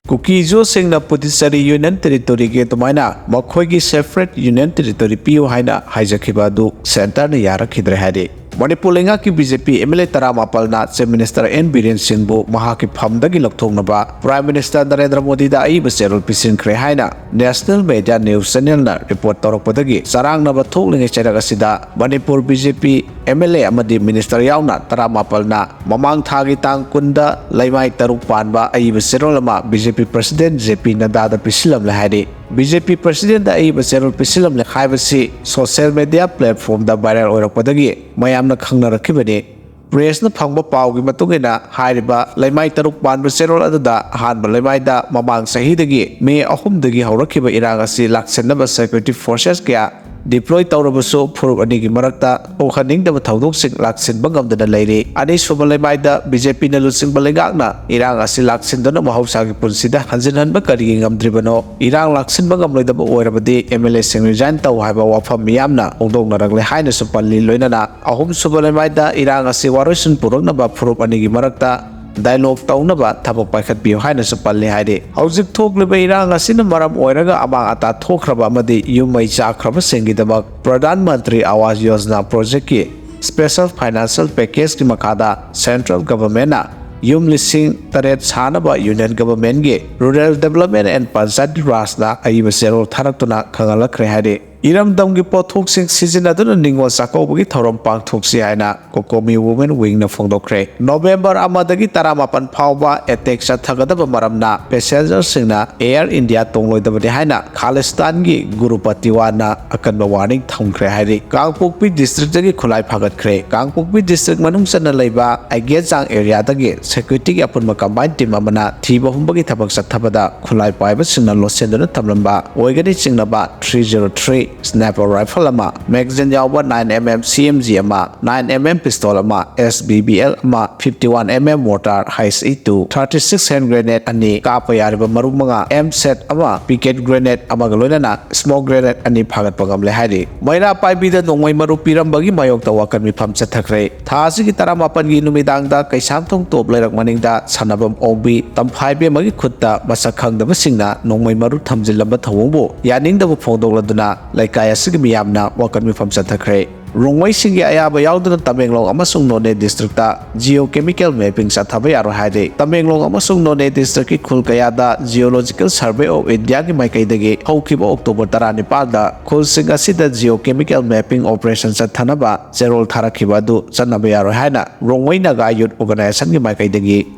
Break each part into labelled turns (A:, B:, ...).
A: Kuki singna Putisari Union Territory ke tumaina Makhoigi separate Union Territory piu haina haijakhiba du center na yarakhidre hade Manipur lenga ki BJP MLA Taramapal na Chief Minister N Biren Singh bu mahaki phamdagi lokthongnaba Prime Minister Narendra Modi da ai baserol pisinkhre haina National Media News Channel na report torokpadagi sarangnaba thoklinge charaga sida Manipur BJP MLA amadi Minister yauna Taramapal na mamang thagi tang kunda laimai taruk panba ai baserol ma BJP President JP Nada da pisilam la hade BJP President da ai baserol pisilam le khaibasi social media platform da viral oirakpadagi mayamna khangnarakibani press na phangba pawgi matungina hairiba laimai taruk panba serol adada hanba laimai da mamang sahidagi me ahum dagi haurakhiba irang asi laksenaba security forces kya deploy tawrabasu phuruk anigi marakta okhaningdaba thaudok sing laksin bangamdana leire ani subalaimai da BJP na lusing balengakna irang asi laksin dona mahausa gi punsida hanjinhanba kari ngamdribano irang laksin bangamloidaba oirabadi MLA sing resign taw haiba wafam miyamna ongdongnaragle haina supalli loinana ahum subalaimai da irang asi waroisun puraknaba phuruk anigi marakta dialogue taunaba thabok paikhat biyo haina supalli haide hauzik thokliba irang asina maram oiraga amang ata thokraba amadi yumai chakraba sengidabak Pradhan Mantri Awas Yojana project ki special financial package ki makada central government na yum lising taret sanaba union government ge rural development and panchayat raj na aiba serol tharaktuna khangalakre haide Iramdam gi pothok sing sizinaduna ningwa sakobagi thorom pangthoksi haina Kokomi Women Wing na phongdokre November amadagi taramapan phawba attack sathagadaba maramna passenger singna Air India tongloidabadi haina Khalistan gi Gurupati wana akanba warning thamkhre hairi Kangpokpi district dagi khulai phagatkre Kangpokpi district manungsana leiba Agejang area dagi security gi apunma combined team amana thiba humbagi thabak sathabada khulai paiba singna losenduna tamlamba oigani singnaba 303 Sniper rifle ama magazine yawba 9mm CMG ama 9mm pistol ama SBBL ama 51mm mortar Heiss E2 36 hand grenade ani kapa yariba maru manga M set ama picket grenade ama galoinana smoke grenade ani phagat pagamle hairi maira paibida nongmai maru pirambagi mayokta wakan mifam chathakre thasi gi taramapan gi numidang da kaisamthong top leirak maningda sanabam obi tamphaibe magi khutta masak khangdaba singna nongmai maru thamjilamba thawongbo yaningdaba phongdokladuna laikai asigi miyamna wakan mifam chathakre Rongmei singi ayaba yauduna Tamenglong amasung None district ta geochemical mapping sathaba yaro haide Tamenglong amasung None district ki khulkayada geological survey of India ki maikai haukiba October 19 da khulsing asida geochemical mapping operation sathanaba zerol tharakhiba du chanaba yaro haina Rongmei Naga youth organization ki maikai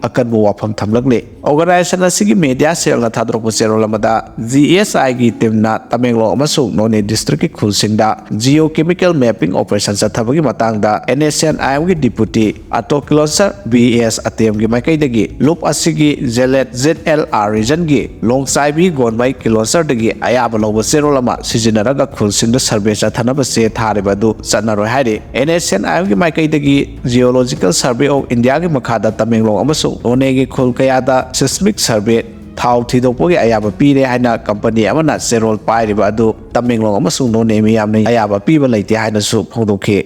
A: akanbu wafam thamlakle organization asigi media sel na thadrokbu zerol amada GSI gi teamna Tamenglong amasung None district ki khulsing da geochemical mapping operation sathabagi matangda NSN IM gi deputy Atokilosar BS ATM gi maikai loop asigi Zelet ZLR region gi longsai bi gonmai kilosar dagi ayaba lobo serolama sijinaraga khulsinda survey sathanaba se thariba du chanaro haide NSN IM gi maikai geological survey of India gi makhada Tamenglong amasu None gi khulkayada seismic survey Thau thidokpogi ayaba pire haina company amana serol pairiba adu Tamenglong amasung None miyamna ayaba piba leite haina su phongdokhe